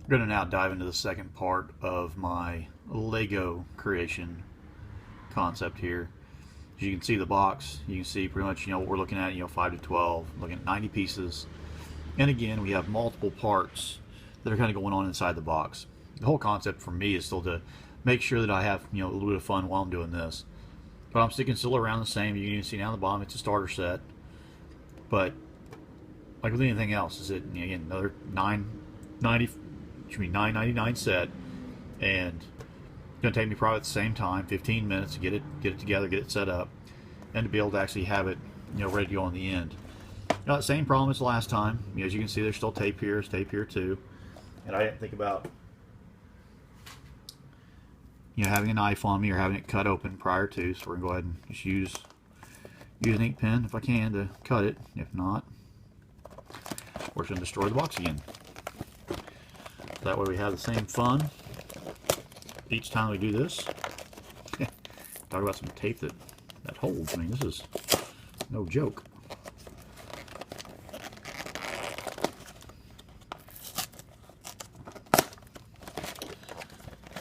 We're going to now dive into the second part of my Lego creation concept here. As you can see the box, you can see pretty much what we're looking at, 5 to 12, looking at 90 pieces. And again, we have multiple parts that are kind of going on inside the box. The whole concept for me is still to make sure that I have a little bit of fun while I'm doing this. But I'm sticking still around the same. You can see down the bottom it's a starter set. But like with anything else, is it again another $9.99 set, and it's going to take me probably at the same time 15 minutes to get it together, get it set up, and to be able to actually have it ready to go on the end. The same problem as the last time. As you can see, there's still tape here, there's tape here too, and I didn't think about having a knife on me or having it cut open prior to, so we're going to go ahead and just use an ink pen if I can to cut it. If not, we're just going to destroy the box again. That way we have the same fun each time we do this. Talk about some tape that holds. I mean, this is no joke.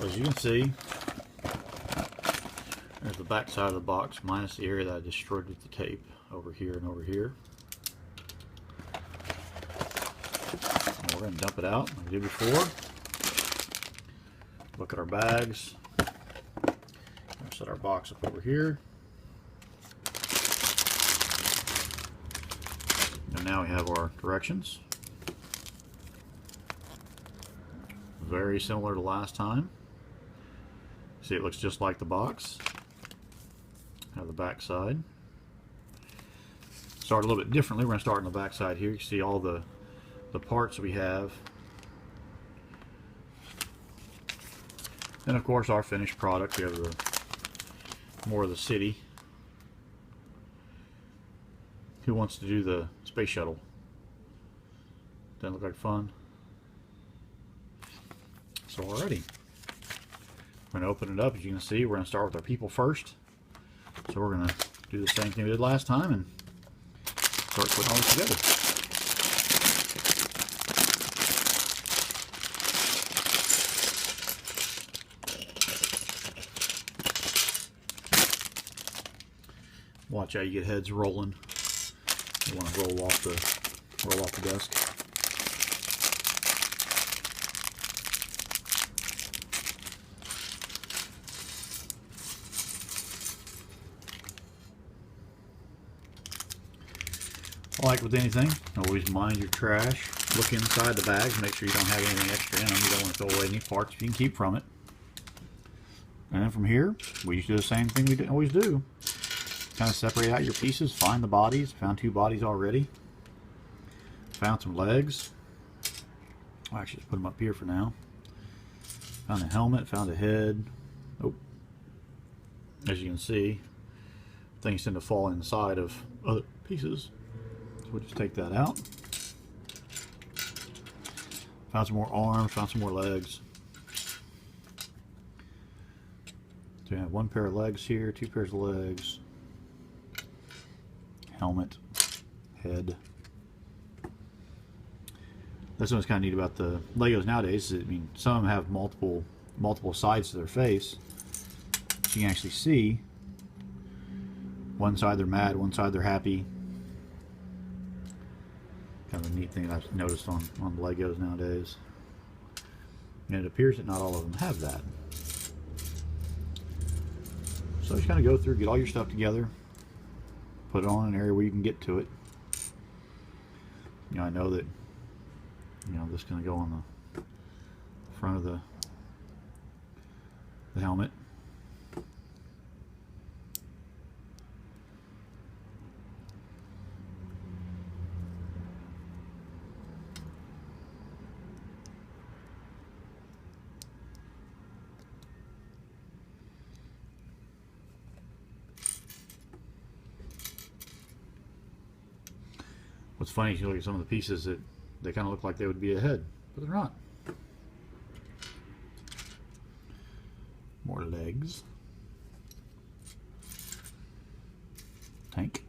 As you can see, there's the back side of the box minus the area that I destroyed with the tape over here and over here. And we're going to dump it out like we did before. Look at our bags. We'll set our box up over here. And now we have our directions. Very similar to last time. See, it looks just like the box. Have the back side. Start a little bit differently. We're going to start on the back side here. You can see all the parts we have. And of course our finished product. We have more of the city. Who wants to do the space shuttle? Doesn't look like fun. So already, we're going to open it up. As you can see, we're going to start with our people first. So we're going to do the same thing we did last time and start putting all this together. Watch how you get heads rolling. You want to roll off the desk. Like with anything, always mind your trash. Look inside the bags, make sure you don't have anything extra in them. You don't want to throw away any parts you can keep from it. And then from here, we just do the same thing we always do. Kind of separate out your pieces, find the bodies. Found 2 bodies already. Found some legs. I'll actually just put them up here for now. Found a helmet, found a head. Oh, as you can see, things tend to fall inside of other pieces. So we'll just take that out. Found some more arms, found some more legs. So we have 1 pair of legs here, 2 pairs of legs. Helmet, head. That's what's kind of neat about the Legos nowadays. I mean, some of them have multiple sides to their face. So you can actually see one side they're mad, one side they're happy. Kind of a neat thing I've noticed on the Legos nowadays. And it appears that not all of them have that. So just kind of go through, get all your stuff together, put it on an area where you can get to it. I know that this is going to go on the front of the helmet. What's funny is you look at some of the pieces that they kind of look like they would be a head, but they're not. More legs. Tank.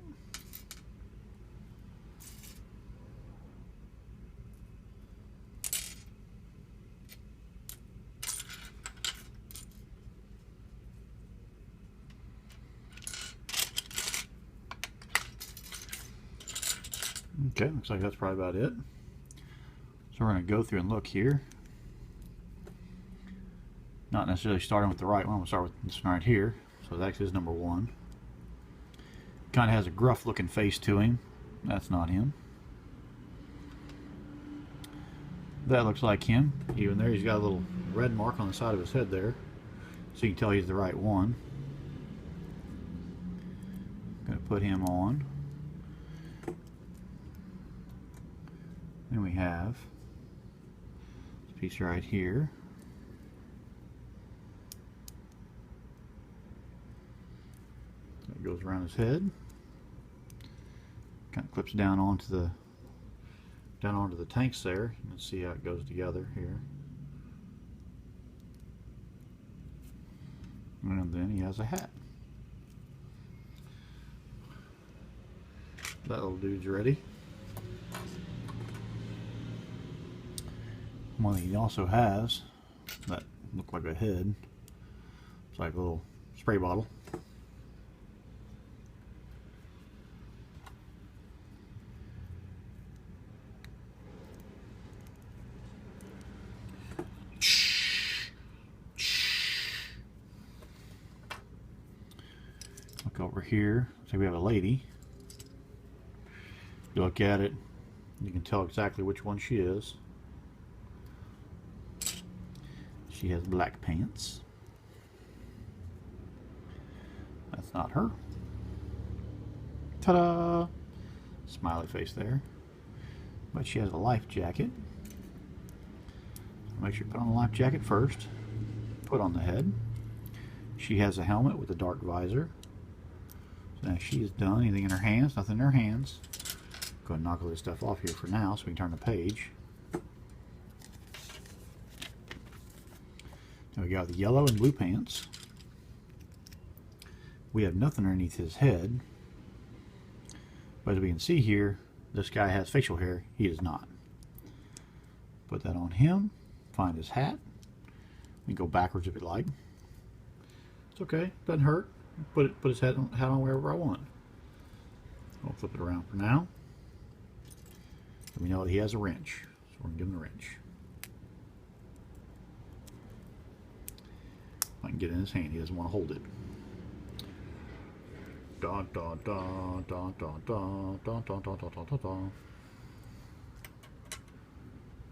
Okay, looks like that's probably about it. So we're going to go through and look here. Not necessarily starting with the right one, we'll start with this one right here. So that is number 1. Kind of has a gruff looking face to him. That's not him. That looks like him. Even there, he's got a little red mark on the side of his head there. So you can tell he's the right one. Gonna put him on. Then we have this piece right here. It goes around his head. Kind of clips down onto the tanks there. You can see how it goes together here. And then he has a hat. That little dude's ready. One he also has that look like a head. It's like a little spray bottle. Look over here. So we have a lady. You look at it, you can tell exactly which one she is. She has black pants. That's not her. Ta-da! Smiley face there. But she has a life jacket. Make sure you put on the life jacket first. Put on the head. She has a helmet with a dark visor. So now she is done. Anything in her hands? Nothing in her hands. Go ahead and knock all this stuff off here for now so we can turn the page. Now we got the yellow and blue pants. We have nothing underneath his head. But as we can see here, this guy has facial hair. He does not. Put that on him. Find his hat. We can go backwards if you like. It's okay. Doesn't hurt. Put his hat on wherever I want. I'll flip it around for now. And we know that he has a wrench. So we're going to give him the wrench. I can get it in his hand. He doesn't want to hold it. Dun, dun, dun, dun, dun, dun, dun, dun, dun, dun, dun, dun.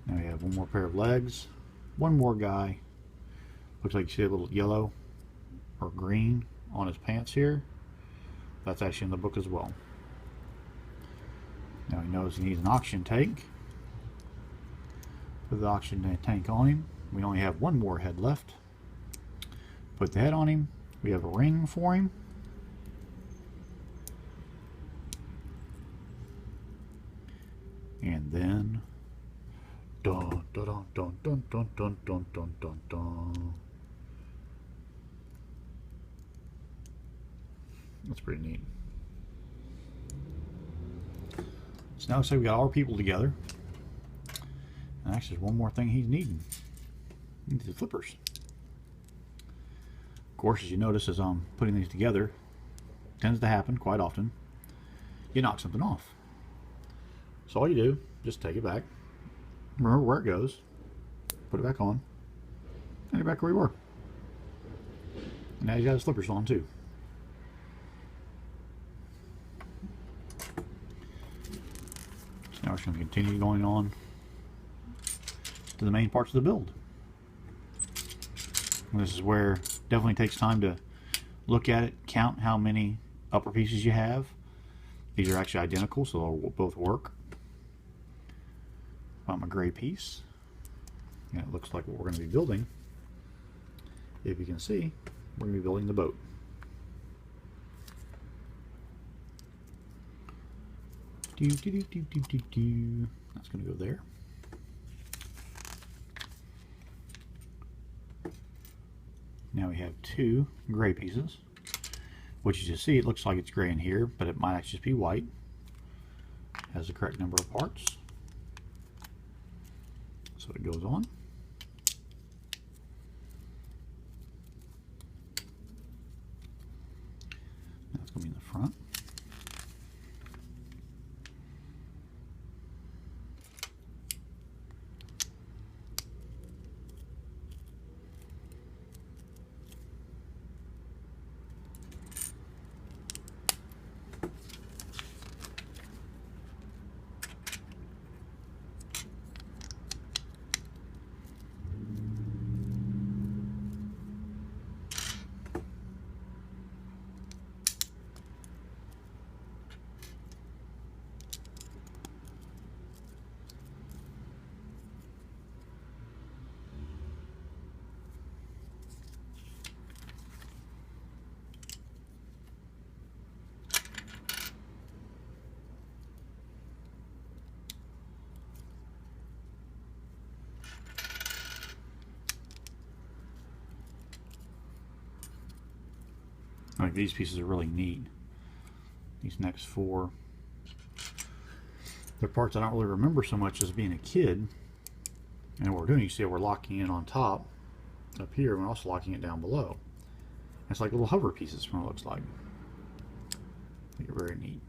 Now we have one more pair of legs. One more guy. Looks like you see a little yellow or green on his pants here. That's actually in the book as well. Now he knows he needs an oxygen tank. Put the oxygen tank on him. We only have one more head left. Put the head on him. We have a ring for him. And then dun dun dun dun dun dun dun dun dun dun. That's pretty neat. So now say we got all our people together. And actually there's one more thing he's needing. He needs the flippers. Of course, as you notice as I'm putting these together, tends to happen quite often. You knock something off. So all you do, just take it back. Remember where it goes. Put it back on. And you're back where you were. And now he's got his flippers on too. So now we're just going to continue going on to the main parts of the build. And this is where it definitely takes time to look at it, count how many upper pieces you have. These are actually identical, so they'll both work. Found my gray piece. And it looks like what we're going to be building. If you can see, we're going to be building the boat. That's going to go there. Now we have two gray pieces, which as you see, it looks like it's gray in here, but it might actually just be white. Has the correct number of parts. So it goes on. That's going to be in the front. Like these pieces are really neat. These next four. They're parts I don't really remember so much as being a kid. And what we're doing, you see we're locking in on top up here, and we're also locking it down below. It's like little hover pieces from what it looks like. I think they're very neat.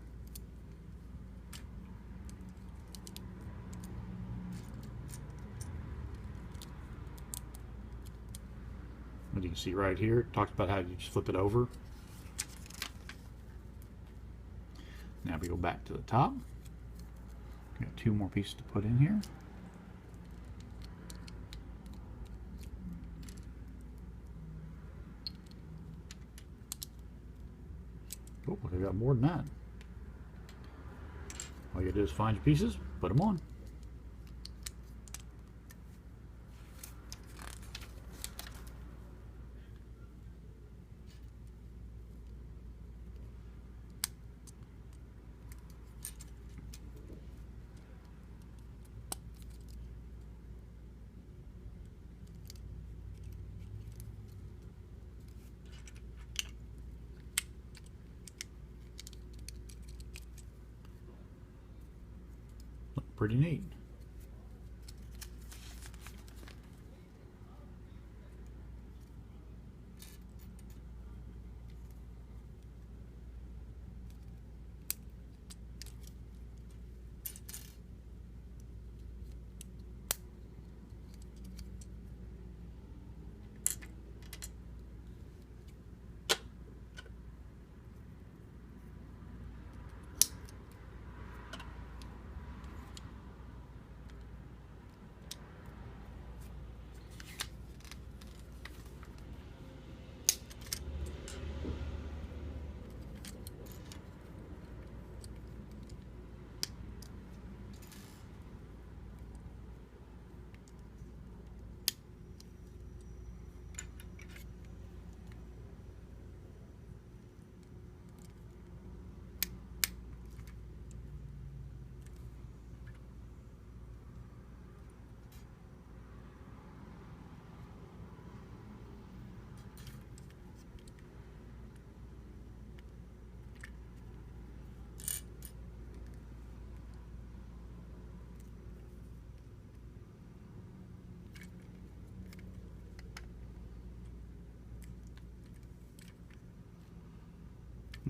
As you can see right here, it talks about how you just flip it over. Now we go back to the top. Got two more pieces to put in here. Oh, I got more than that. All you gotta do is find your pieces, put them on. Pretty neat.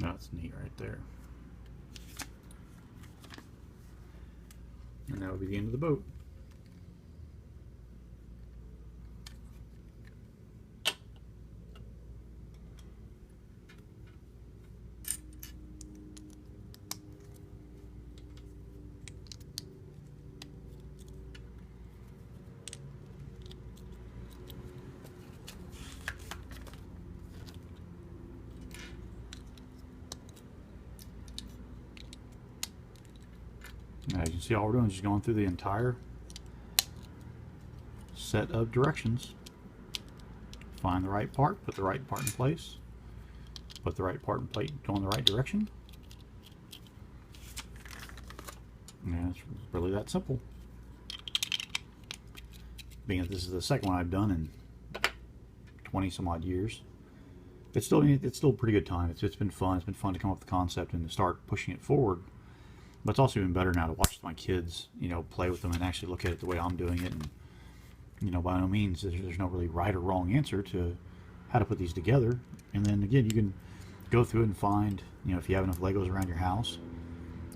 That's neat right there. And that would be the end of the boat. As you can see, all we're doing is just going through the entire set of directions. Find the right part, put the right part in place, put the right part in place, go in the right direction. And it's really that simple. Being that this is the second one I've done in 20 some odd years, it's still a pretty good time. It's been fun. It's been fun to come up with the concept and to start pushing it forward. But it's also even better now to watch my kids, you know, play with them and actually look at it the way I'm doing it. And, you know, by no means there's no really right or wrong answer to how to put these together. And then again, you can go through and find, you know, if you have enough Legos around your house,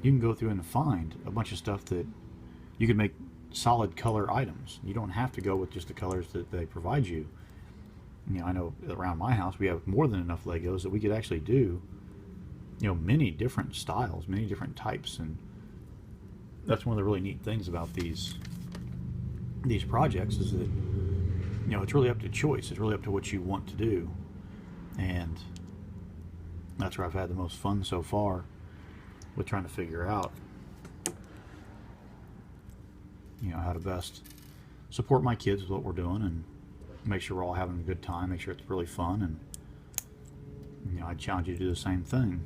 you can go through and find a bunch of stuff that you can make solid color items. You don't have to go with just the colors that they provide you. You know, I know around my house we have more than enough Legos that we could actually do, you know, many different styles, many different types. And that's one of the really neat things about these projects is that, you know, it's really up to choice. It's really up to what you want to do. And that's where I've had the most fun so far with trying to figure out, you know, how to best support my kids with what we're doing and make sure we're all having a good time, make sure it's really fun. And, you know, I challenge you to do the same thing.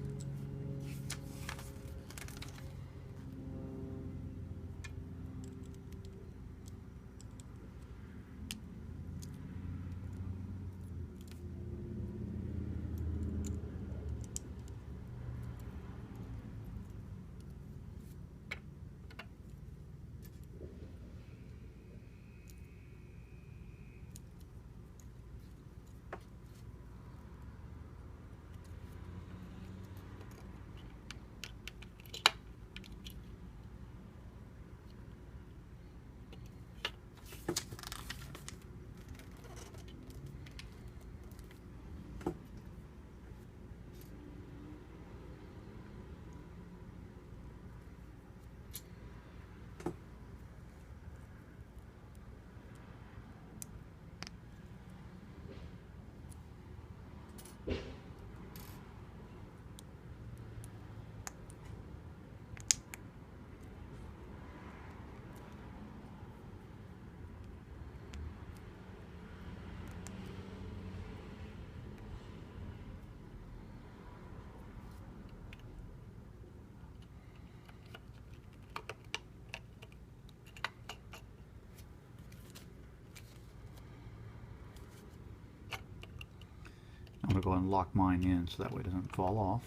go ahead and lock mine in so that way it doesn't fall off.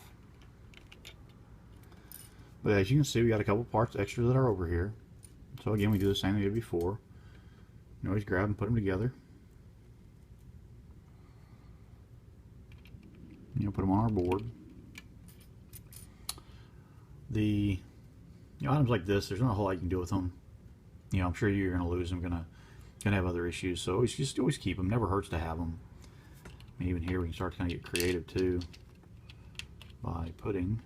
But as you can see, we got a couple parts extra that are over here. So again, we do the same thing we did before. You always grab and put them together. Put them on our board. The items like this, there's not a whole lot you can do with them. I'm sure you're going to lose them, gonna have other issues. So always keep them. Never hurts to have them. And even here, we can start to kind of get creative too by putting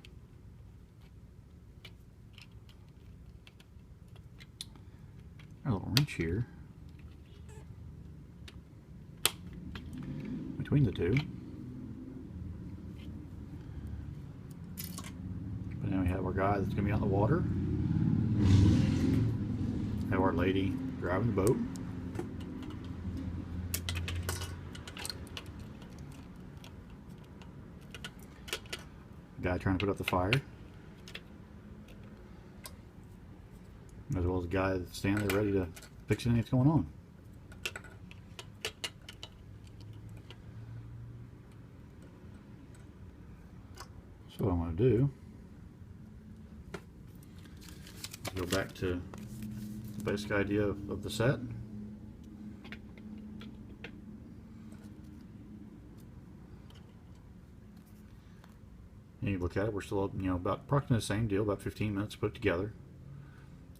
our little wrench here between the two. But now we have our guy that's going to be on the water. Have our lady driving the boat. Guy trying to put up the fire. As well as the guy that's standing there ready to fix anything that's going on. So what I'm going to do is go back to the basic idea of the set. And you look at it, we're still about approximately the same deal, about 15 minutes to put it together,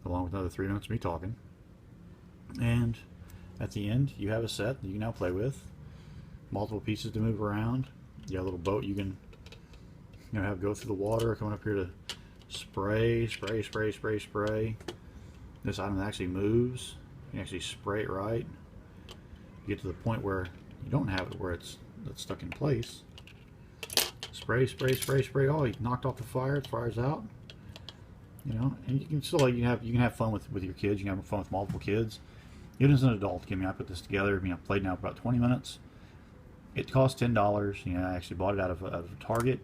along with another 3 minutes of me talking. And at the end, you have a set that you can now play with. Multiple pieces to move around. You got a little boat you can have go through the water, coming up here to spray. This item actually moves. You can actually spray it right. You get to the point where you don't have it where it's stuck in place. Spray. Oh, you knocked off the fire. The fire's out. And you can still you can have fun with your kids. You can have fun with multiple kids. Even as an adult, I put this together. Played now for about 20 minutes. It cost $10. I actually bought it out of Target.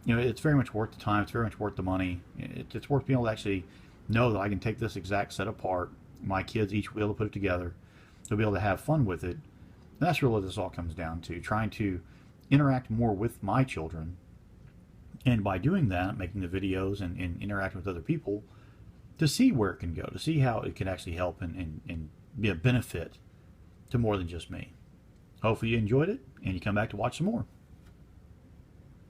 It's very much worth the time. It's very much worth the money. It's worth being able to actually know that I can take this exact set apart. My kids each will be able to put it together. They'll be able to have fun with it. And that's really what this all comes down to. Trying to interact more with my children. And by doing that, making the videos and interacting with other people to see where it can go, to see how it can actually help and be a benefit to more than just me. Hopefully you enjoyed it and you come back to watch some more.